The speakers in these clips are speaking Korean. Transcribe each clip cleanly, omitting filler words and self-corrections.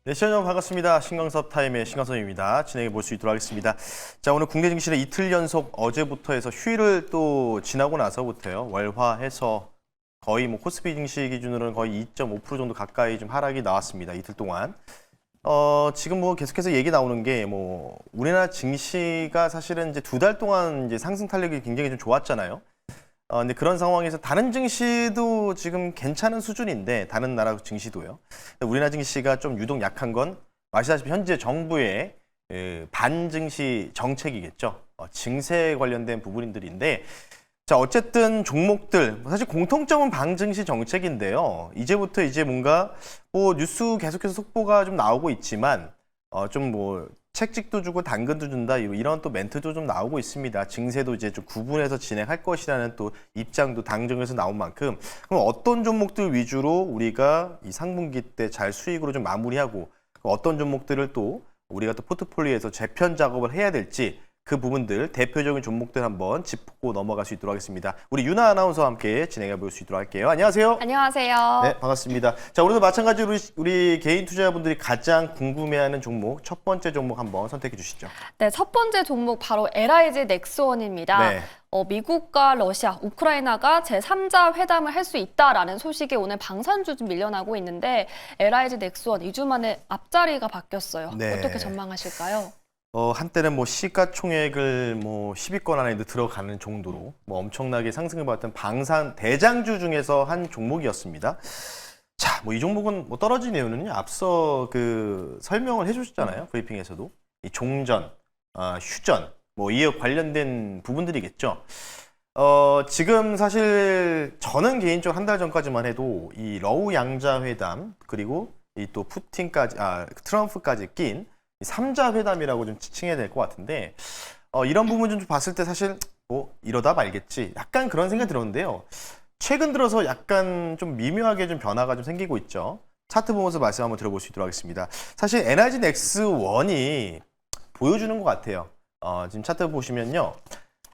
네, 시청자 반갑습니다. 신광섭 타임의 신광섭입니다. 진행해 볼 수 있도록 하겠습니다. 자, 오늘 국내 증시는 이틀 연속 어제부터 해서 휴일을 또 지나고 나서부터요. 월화해서 거의 뭐 코스피 증시 기준으로는 거의 2.5% 정도 가까이 좀 하락이 나왔습니다. 이틀 동안. 지금 뭐 계속해서 얘기 나오는 게 뭐 우리나라 증시가 사실은 이제 2달 동안 이제 상승 탄력이 굉장히 좀 좋았잖아요. 근데 그런 상황에서 다른 증시도 지금 괜찮은 수준인데 다른 나라 증시도요. 우리나라 증시가 좀 유독 약한 건 아시다시피 현재 정부의 반증시 정책이겠죠. 증세 관련된 부분들인데 자 어쨌든 종목들 사실 공통점은 방증시 정책인데요. 이제부터 이제 뭔가 뭐 뉴스 계속해서 속보가 좀 나오고 있지만 좀 뭐 책찍도 주고 당근도 준다 이런 또 멘트도 좀 나오고 있습니다. 증세도 이제 좀 구분해서 진행할 것이라는 또 입장도 당정에서 나온 만큼 그럼 어떤 종목들 위주로 우리가 이 상분기 때 잘 수익으로 좀 마무리하고 어떤 종목들을 또 우리가 또 포트폴리오에서 재편 작업을 해야 될지 그 부분들 대표적인 종목들 한번 짚고 넘어갈 수 있도록 하겠습니다. 우리 유나 아나운서와 함께 진행해 볼 수 있도록 할게요. 안녕하세요. 안녕하세요. 네, 반갑습니다. 자, 오늘도 마찬가지로 우리 개인 투자자분들이 가장 궁금해하는 종목 첫 번째 종목 한번 선택해 주시죠. 네, 첫 번째 종목 바로 LIG 넥스원입니다. 네. 미국과 러시아, 우크라이나가 제3자 회담을 할 수 있다라는 소식이 오늘 방산주 좀 밀려나고 있는데 LIG 넥스원 2주 만에 앞자리가 바뀌었어요. 네. 어떻게 전망하실까요? 한때는 뭐 시가총액을 뭐 10위권 안에 들어가는 정도로 뭐 엄청나게 상승을 받았던 방산 대장주 중에서 한 종목이었습니다. 자, 뭐 이 종목은 뭐 떨어진 이유는요. 앞서 그 설명을 해주셨잖아요. 브리핑에서도 이 종전, 휴전 뭐 이에 관련된 부분들이겠죠. 지금 사실 저는 개인적으로 한 달 전까지만 해도 이 러우 양자 회담 그리고 이 또 푸틴까지 트럼프까지 낀 3자 회담이라고 좀 지칭해야 될 것 같은데 이런 부분 좀 봤을 때 사실 뭐 이러다 말겠지 약간 그런 생각이 들었는데요. 최근 들어서 약간 좀 미묘하게 좀 변화가 좀 생기고 있죠. 차트 보면서 말씀 한번 들어볼 수 있도록 하겠습니다. 사실 NRG 넥스1이 보여주는 것 같아요. 지금 차트 보시면요.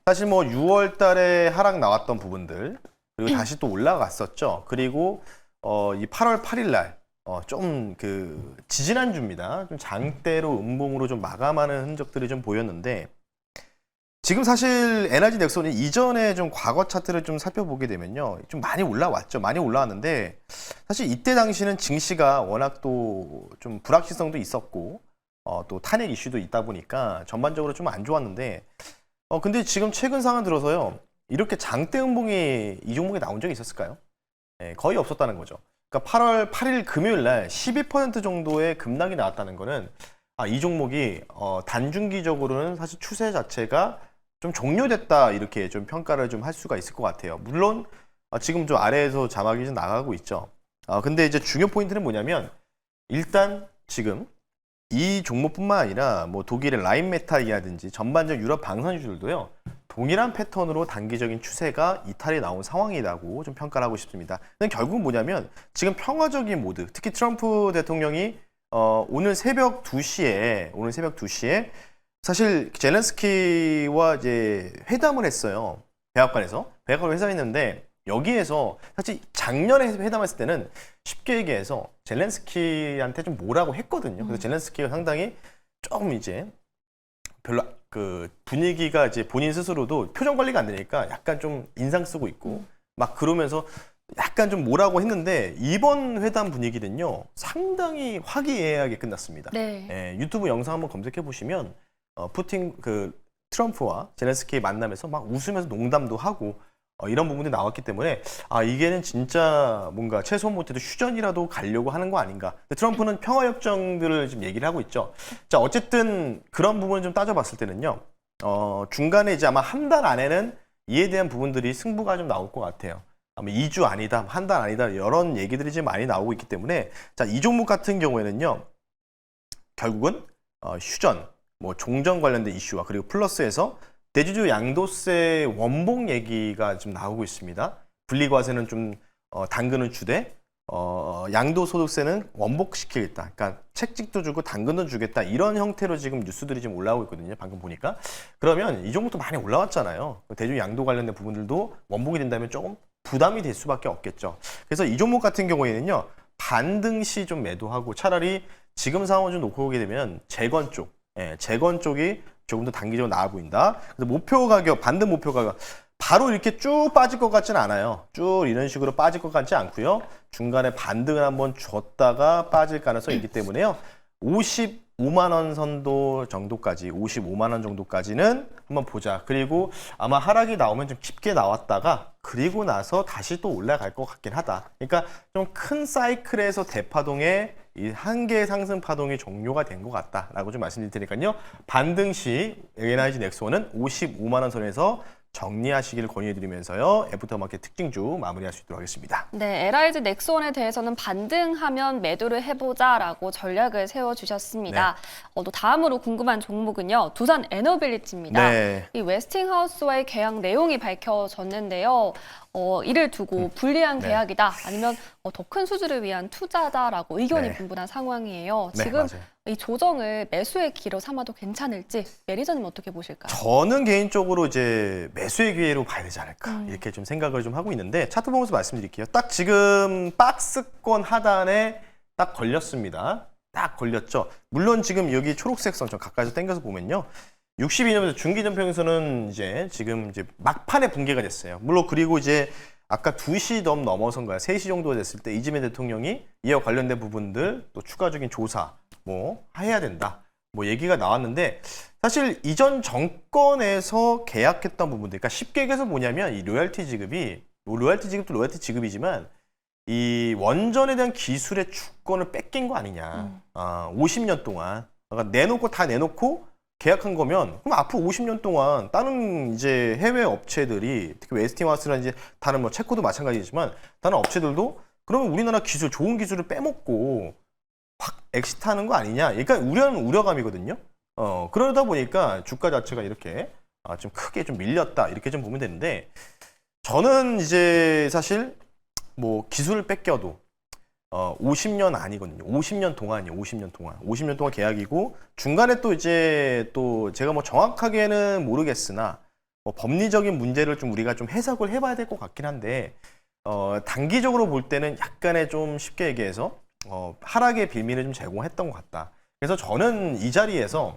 사실 뭐 6월 달에 하락 나왔던 부분들 그리고 다시 또 올라갔었죠. 그리고 이 8월 8일 날 좀 그 지지난주입니다. 좀 장대로 음봉으로 좀 마감하는 흔적들이 좀 보였는데 지금 사실 에너지 넥슨이 이전에 좀 과거 차트를 좀 살펴보게 되면요. 좀 많이 올라왔죠. 많이 올라왔는데 사실 이때 당시는 증시가 워낙 또 좀 불확실성도 있었고 또 탄핵 이슈도 있다 보니까 전반적으로 좀 안 좋았는데 근데 지금 최근 상황 들어서요. 이렇게 장대 음봉이 이 종목에 나온 적이 있었을까요? 네, 거의 없었다는 거죠. 그러니까 8월 8일 금요일 날 12% 정도의 급락이 나왔다는 거는 이 종목이 단중기적으로는 사실 추세 자체가 좀 종료됐다 이렇게 좀 평가를 좀 할 수가 있을 것 같아요. 물론 지금 좀 아래에서 자막이 좀 나가고 있죠. 근데 이제 중요 포인트는 뭐냐면 일단 지금 이 종목뿐만 아니라 뭐 독일의 라인메탈이라든지 전반적 유럽 방산주들도요. 동일한 패턴으로 단기적인 추세가 이탈이 나온 상황이라고 좀 평가를 하고 싶습니다. 근데 결국 뭐냐면 지금 평화적인 모드, 특히 트럼프 대통령이 오늘 새벽 2시에 사실 젤렌스키와 이제 회담을 했어요. 백악관에서 회담했는데 여기에서 사실 작년에 회담했을 때는 쉽게 얘기해서 젤렌스키한테 좀 뭐라고 했거든요. 그래서 젤렌스키가 상당히 조금 이제 별로 그 분위기가 이제 본인 스스로도 표정 관리가 안 되니까 약간 좀 인상 쓰고 있고 막 그러면서 약간 좀 뭐라고 했는데 이번 회담 분위기는요 상당히 화기애애하게 끝났습니다. 네. 예, 유튜브 영상 한번 검색해 보시면 푸틴 그 트럼프와 젤렌스키 만나면서 막 웃으면서 농담도 하고 이런 부분이 나왔기 때문에 이게는 진짜 뭔가 최소한 못해도 휴전이라도 가려고 하는 거 아닌가. 트럼프는 평화협정들을 지금 얘기를 하고 있죠. 자 어쨌든 그런 부분을 좀 따져봤을 때는요. 중간에 이제 아마 한 달 안에는 이에 대한 부분들이 승부가 좀 나올 것 같아요. 아마 2주 아니다, 한 달 아니다 이런 얘기들이 지금 많이 나오고 있기 때문에 자 이 종목 같은 경우에는요. 결국은 휴전, 뭐 종전 관련된 이슈와 그리고 플러스에서 대주주 양도세 원봉 얘기가 좀 나오고 있습니다. 분리과세는 좀 당근은 주되 양도소득세는 원복시키겠다. 그러니까 책찍도 주고 당근도 주겠다. 이런 형태로 지금 뉴스들이 지금 올라오고 있거든요. 방금 보니까. 그러면 이 종목도 많이 올라왔잖아요. 대주주 양도 관련된 부분들도 원복이 된다면 조금 부담이 될 수밖에 없겠죠. 그래서 이 종목 같은 경우에는요. 반등시 좀 매도하고 차라리 지금 상황을 좀 놓고 보게 되면 재건 쪽, 재건 쪽이 조금 더 단기적으로 나아 보인다. 그래서 목표 가격, 반등 목표 가격 바로 이렇게 쭉 빠질 것 같지는 않아요. 쭉 이런 식으로 빠질 것 같지 않고요. 중간에 반등을 한번 줬다가 빠질 가능성이 있기 때문에요. 55만 원 선도 정도까지, 55만 원 정도까지는 한번 보자. 그리고 아마 하락이 나오면 좀 깊게 나왔다가 그리고 나서 다시 또 올라갈 것 같긴 하다. 그러니까 좀 큰 사이클에서 대파동의 이 한 개의 상승 파동이 종료가 된 것 같다라고 좀 말씀드릴 테니까요. 반등 시 NIG 넥스원은 55만 원 선에서 정리하시기를 권유해드리면서요. 애프터마켓 특징주 마무리할 수 있도록 하겠습니다. 네, LIG 넥스원에 대해서는 반등하면 매도를 해보자라고 전략을 세워주셨습니다. 또 다음으로 궁금한 종목은요. 두산 에너빌리티입니다. 네. 이 웨스팅하우스와의 계약 내용이 밝혀졌는데요. 이를 두고 불리한 네. 계약이다 아니면 더 큰 수주를 위한 투자다라고 의견이 네. 분분한 상황이에요. 네, 지금 맞아요. 이 조정을 매수의 기로 삼아도 괜찮을지 매니저님 어떻게 보실까요? 저는 개인적으로 이제 매수의 기회로 봐야 되지 않을까 이렇게 좀 생각을 좀 하고 있는데 차트 보면서 말씀드릴게요. 딱 지금 박스권 하단에 딱 걸렸습니다. 딱 걸렸죠. 물론 지금 여기 초록색 선 좀 가까이서 당겨서 보면요. 62년에서 중기전평선은 이제 지금 이제 막판에 붕괴가 됐어요. 물론 그리고 이제 아까 2시 넘어선가요? 3시 정도 됐을 때 이재명 대통령이 이와 관련된 부분들 또 추가적인 조사 뭐 해야 된다. 뭐 얘기가 나왔는데 사실 이전 정권에서 계약했던 부분들, 그러니까 쉽게 얘기해서 뭐냐면 이 로열티 지급이 로열티 지급도 로열티 지급이지만 이 원전에 대한 기술의 주권을 뺏긴 거 아니냐. 50년 동안 그러니까 내놓고 다 내놓고 계약한 거면 그럼 앞으로 50년 동안 다른 이제 해외 업체들이 특히 웨스팅하우스라든지 다른 뭐 체코도 마찬가지지만 다른 업체들도 그러면 우리나라 기술 좋은 기술을 빼먹고 확 엑시트하는 거 아니냐. 그러니까 우려는 우려감이거든요. 그러다 보니까 주가 자체가 이렇게 좀 크게 좀 밀렸다 이렇게 좀 보면 되는데 저는 이제 사실 뭐 기술을 뺏겨도 50년 아니거든요. 50년 동안이요. 50년 동안. 50년 동안 계약이고 중간에 또 이제 또 제가 뭐 정확하게는 모르겠으나 뭐 법리적인 문제를 좀 우리가 좀 해석을 해봐야 될 것 같긴 한데 단기적으로 볼 때는 약간의 좀 쉽게 얘기해서 하락의 빌미를 좀 제공했던 것 같다. 그래서 저는 이 자리에서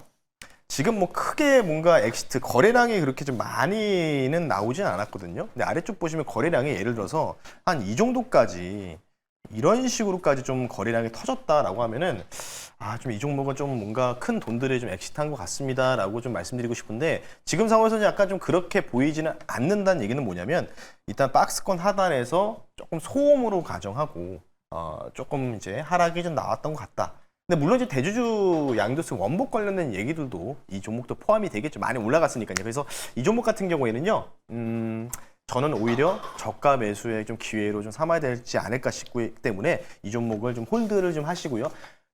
지금 뭐 크게 뭔가 엑시트 거래량이 그렇게 좀 많이는 나오진 않았거든요. 근데 아래쪽 보시면 거래량이 예를 들어서 한 이 정도까지 이런 식으로까지 좀 거래량이 터졌다라고 하면은 좀 이 종목은 좀 뭔가 큰 돈들이 좀 엑시트한 것 같습니다라고 좀 말씀드리고 싶은데 지금 상황에서는 약간 좀 그렇게 보이지는 않는다는 얘기는 뭐냐면 일단 박스권 하단에서 조금 소음으로 가정하고 조금 이제 하락이 좀 나왔던 것 같다. 근데 물론 이제 대주주 양도세 원복 관련된 얘기들도 이 종목도 포함이 되겠죠. 많이 올라갔으니까요. 그래서 이 종목 같은 경우에는요. 저는 오히려 저가 매수의 좀 기회로 좀 삼아야 되지 않을까 싶기 때문에 이 종목을 좀 홀드를 좀 하시고요.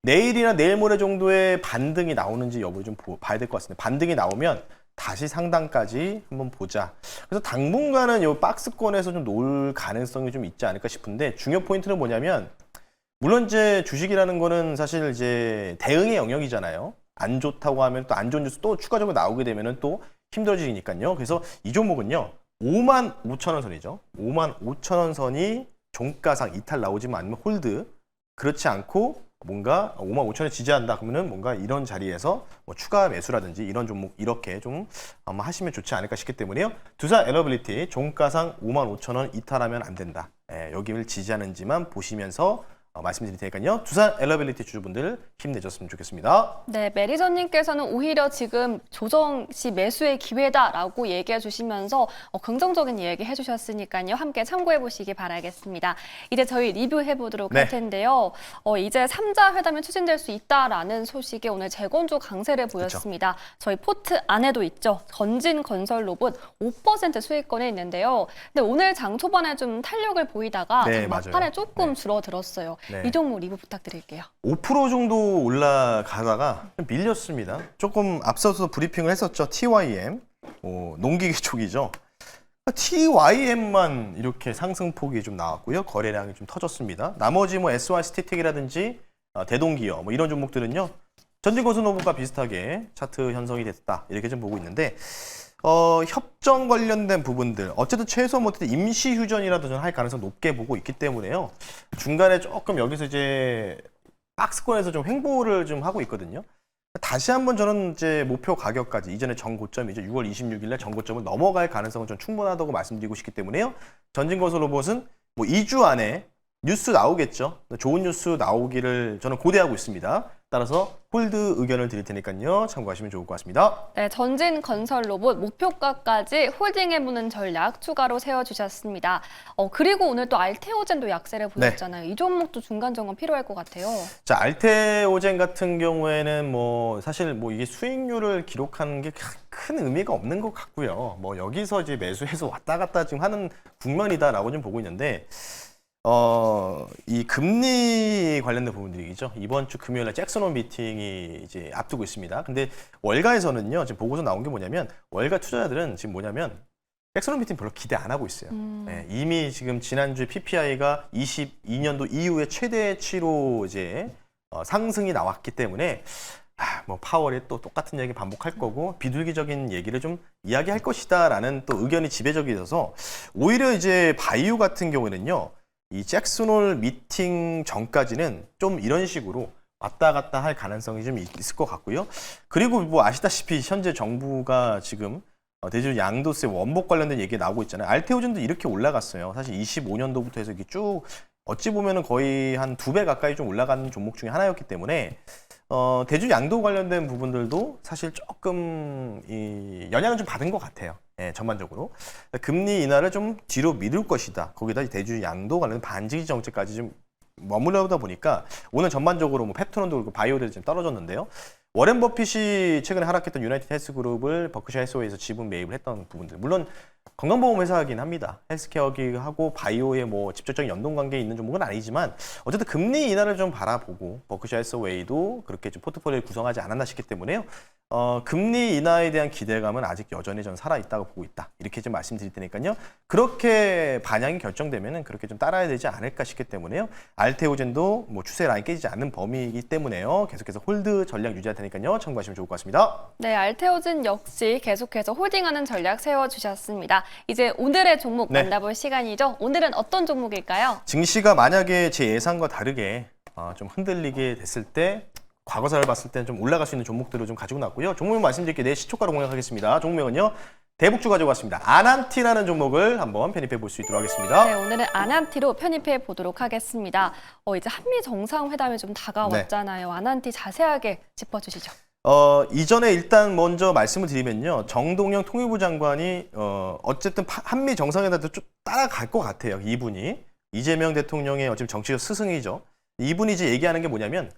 내일이나 내일 모레 정도의 반등이 나오는지 여부를 좀 봐야 될 것 같습니다. 반등이 나오면 다시 상단까지 한번 보자. 그래서 당분간은 이 박스권에서 좀 놓을 가능성이 좀 있지 않을까 싶은데 중요 포인트는 뭐냐면 물론 이제 주식이라는 거는 사실 이제 대응의 영역이잖아요. 안 좋다고 하면 또 안 좋은 뉴스 또 추가적으로 나오게 되면은 또 힘들어지니까요. 그래서 이 종목은요. 55,000원 선이죠. 55,000원 선이 종가상 이탈 나오지만 않으면 홀드. 그렇지 않고 뭔가 55,000원에 지지한다 그러면은 뭔가 이런 자리에서 뭐 추가 매수라든지 이런 종목 이렇게 좀 아마 하시면 좋지 않을까 싶기 때문에요. 두산 에너빌리티 종가상 55,000원 이탈하면 안 된다. 여기를 지지하는지만 보시면서 말씀드릴 테니까요. 두산 엘러빌리티 주주분들 힘내줬으면 좋겠습니다. 네, 매니저님께서는 오히려 지금 조정 시 매수의 기회다라고 얘기해 주시면서 긍정적인 얘기 해주셨으니까요. 함께 참고해 보시기 바라겠습니다. 이제 저희 리뷰해 보도록 할 텐데요. 이제 3자 회담이 추진될 수 있다라는 소식에 오늘 재건주 강세를 보였습니다. 그렇죠. 저희 포트 안에도 있죠. 건진건설로봇 5% 수익권에 있는데요. 근데 오늘 장 초반에 좀 탄력을 보이다가 막판에 조금 줄어들었어요. 이 종목 리뷰 부탁드릴게요. 5% 정도 올라가다가 좀 밀렸습니다. 조금 앞서서 브리핑을 했었죠. TYM, 농기계 쪽이죠. TYM만 이렇게 상승폭이 좀 나왔고요. 거래량이 좀 터졌습니다. 나머지 뭐 SY스티텍이라든지 대동기업 뭐 이런 종목들은요. 전진건설로봇과 비슷하게 차트 형성이 됐다. 이렇게 좀 보고 있는데 협정 관련된 부분들 어쨌든 최소 못해도 임시 휴전이라도 좀 할 가능성 높게 보고 있기 때문에요. 중간에 조금 여기서 이제 박스권에서 좀 횡보를 좀 하고 있거든요. 다시 한번 저는 이제 목표 가격까지 이전에 전고점이죠. 6월 26일 날 전고점을 넘어갈 가능성은 좀 충분하다고 말씀드리고 싶기 때문에요. 전진건설로봇은 뭐 2주 안에 뉴스 나오겠죠. 좋은 뉴스 나오기를 저는 고대하고 있습니다. 따라서 홀드 의견을 드릴 테니까요. 참고하시면 좋을 것 같습니다. 네, 전진 건설 로봇 목표가까지 홀딩해보는 전략 추가로 세워주셨습니다. 그리고 오늘 또 알테오젠도 약세를 보였잖아요. 이 종목도 중간 점검 필요할 것 같아요. 자, 알테오젠 같은 경우에는 뭐 사실 뭐 이게 수익률을 기록하는 게 큰 의미가 없는 것 같고요. 뭐 여기서 이제 매수해서 왔다 갔다 지금 하는 국면이다라고 좀 보고 있는데 이 금리 관련된 부분들이죠. 이번 주 금요일에 잭슨홀 미팅이 이제 앞두고 있습니다. 근데 월가에서는요, 지금 보고서 나온 게 뭐냐면 월가 투자자들은 지금 뭐냐면 잭슨홀 미팅 별로 기대 안 하고 있어요. 네, 이미 지금 지난주 PPI가 22년도 이후에 최대치로 이제 상승이 나왔기 때문에 뭐 파월이 또 똑같은 얘기 반복할 거고 비둘기적인 얘기를 좀 이야기할 것이다라는 또 의견이 지배적이어서 오히려 이제 바이오 같은 경우에는요. 이 잭슨홀 미팅 전까지는 좀 이런 식으로 왔다 갔다 할 가능성이 좀 있을 것 같고요. 그리고 뭐 아시다시피 현재 정부가 지금 대주 양도세 원복 관련된 얘기 나오고 있잖아요. 알테오젠도 이렇게 올라갔어요. 사실 25년도부터 해서 이게 쭉 어찌 보면은 거의 한 2배 가까이 좀 올라가는 종목 중에 하나였기 때문에 대주 양도 관련된 부분들도 사실 조금 이 영향을 좀 받은 것 같아요. 예, 전반적으로. 금리 인하를 좀 뒤로 미룰 것이다. 거기다 대주 양도 관련 반지기 정책까지 좀 머무르다 보니까 오늘 전반적으로 뭐 펩톤도 그렇고 바이오들이 좀 떨어졌는데요. 워렌 버핏이 최근에 하락했던 유나이티드 헬스그룹을 버크셔 해서웨이에서 지분 매입을 했던 부분들. 물론 건강보험 회사이긴 합니다. 헬스케어기하고 바이오의 뭐 직접적인 연동관계에 있는 종목은 아니지만 어쨌든 금리 인하를 좀 바라보고 버크셔 해서웨이도 그렇게 좀 포트폴리오를 구성하지 않았나 싶기 때문에요. 금리 인하에 대한 기대감은 아직 여전히 전 살아있다고 보고 있다. 이렇게 좀 말씀드릴 테니까요. 그렇게 반향이 결정되면은 그렇게 좀 따라야 되지 않을까 싶기 때문에요. 알테오젠도 뭐 추세 라인 깨지지 않는 범위이기 때문에요. 계속해서 홀드 전략 유지할 테니까요. 참고하시면 좋을 것 같습니다. 네, 알테오젠 역시 계속해서 홀딩하는 전략 세워주셨습니다. 이제 오늘의 종목 만나볼 시간이죠. 오늘은 어떤 종목일까요? 증시가 만약에 제 예상과 다르게 좀 흔들리게 됐을 때 과거사를 봤을 때는 좀 올라갈 수 있는 종목들을 좀 가지고 나왔고요. 종목명 말씀드릴게요. 내 시초가로 공략하겠습니다. 종목명은요. 대북주 가지고 왔습니다. 아난티라는 종목을 한번 편입해 볼 수 있도록 하겠습니다. 네, 오늘은 아난티로 편입해 보도록 하겠습니다. 이제 한미 정상회담이 좀 다가왔잖아요. 아난티 자세하게 짚어주시죠. 이전에 일단 먼저 말씀을 드리면요. 정동영 통일부 장관이 어쨌든 한미 정상회담도 좀 따라갈 것 같아요. 이분이. 이재명 대통령의 어쨌든 정치적 스승이죠. 이분이 이제 얘기하는 게 뭐냐면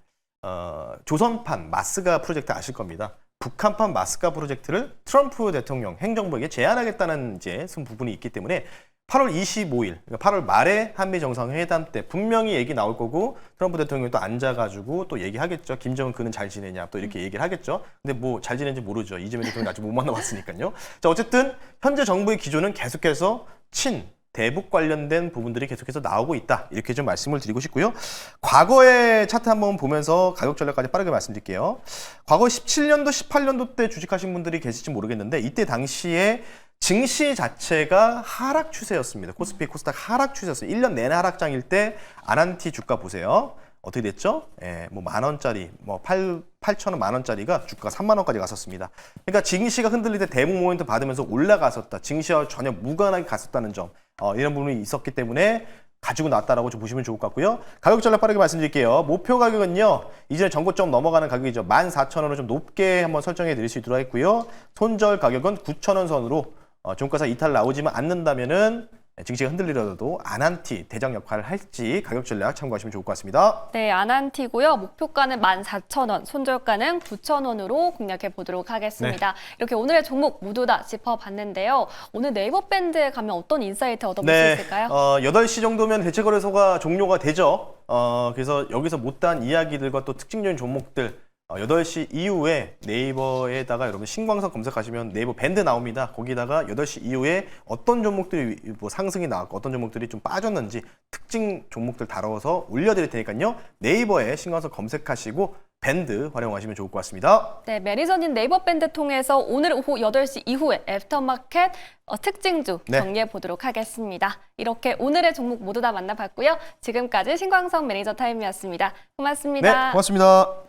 조선판 마스가 프로젝트 아실 겁니다. 북한판 마스가 프로젝트를 트럼프 대통령 행정부에게 제안하겠다는 이제 부분이 있기 때문에 8월 25일, 그러니까 8월 말에 한미 정상회담 때 분명히 얘기 나올 거고 트럼프 대통령이 또 앉아가지고 또 얘기하겠죠. 김정은 그는 잘 지내냐 또 이렇게 얘기를 하겠죠. 근데 뭐 잘 지내는지 모르죠. 이재명 대통령 아직 못 만나봤으니까요. 자, 어쨌든 현재 정부의 기조는 계속해서 대북 관련된 부분들이 계속해서 나오고 있다. 이렇게 좀 말씀을 드리고 싶고요. 과거의 차트 한번 보면서 가격 전략까지 빠르게 말씀드릴게요. 과거 17년도, 18년도 때 주식하신 분들이 계실지 모르겠는데 이때 당시에 증시 자체가 하락 추세였습니다. 코스피, 코스닥 하락 추세였어요. 1년 내내 하락장일 때 아난티 주가 보세요. 어떻게 됐죠? 예, 뭐 10,000원짜리, 뭐 8,000원, 10,000원짜리가 주가가 30,000원까지 갔었습니다. 그러니까 증시가 흔들릴 때 대북 모멘트 받으면서 올라갔었다. 증시와 전혀 무관하게 갔었다는 점. 이런 부분이 있었기 때문에 가지고 나왔다라고 좀 보시면 좋을 것 같고요. 가격 전략 빠르게 말씀드릴게요. 목표 가격은요. 이전에 전고점 넘어가는 가격이죠. 14,000원을 좀 높게 한번 설정해 드릴 수 있도록 하겠고요. 손절 가격은 9,000원 선으로 종가사 이탈 나오지만 않는다면은 증시가 흔들리더라도 아난티 대장 역할을 할지 가격 전략 참고하시면 좋을 것 같습니다. 네, 아난티고요. 목표가는 14,000원, 손절가는 9,000원으로 공략해 보도록 하겠습니다. 네. 이렇게 오늘의 종목 모두 다 짚어봤는데요. 오늘 네이버 밴드에 가면 어떤 인사이트 얻어볼 수 있을까요? 8시 정도면 대체거래소가 종료가 되죠. 그래서 여기서 못다한 이야기들과 또 특징적인 종목들 8시 이후에 네이버에다가 여러분 신광석 검색하시면 네이버 밴드 나옵니다. 거기다가 8시 이후에 어떤 종목들이 뭐 상승이 나왔고 어떤 종목들이 좀 빠졌는지 특징 종목들 다뤄서 올려드릴 테니까요. 네이버에 신광석 검색하시고 밴드 활용하시면 좋을 것 같습니다. 네, 매니저님 네이버 밴드 통해서 오늘 오후 8시 이후에 애프터마켓 특징주 네. 정리해 보도록 하겠습니다. 이렇게 오늘의 종목 모두 다 만나봤고요. 지금까지 신광석 매니저 타임이었습니다. 고맙습니다. 네, 고맙습니다.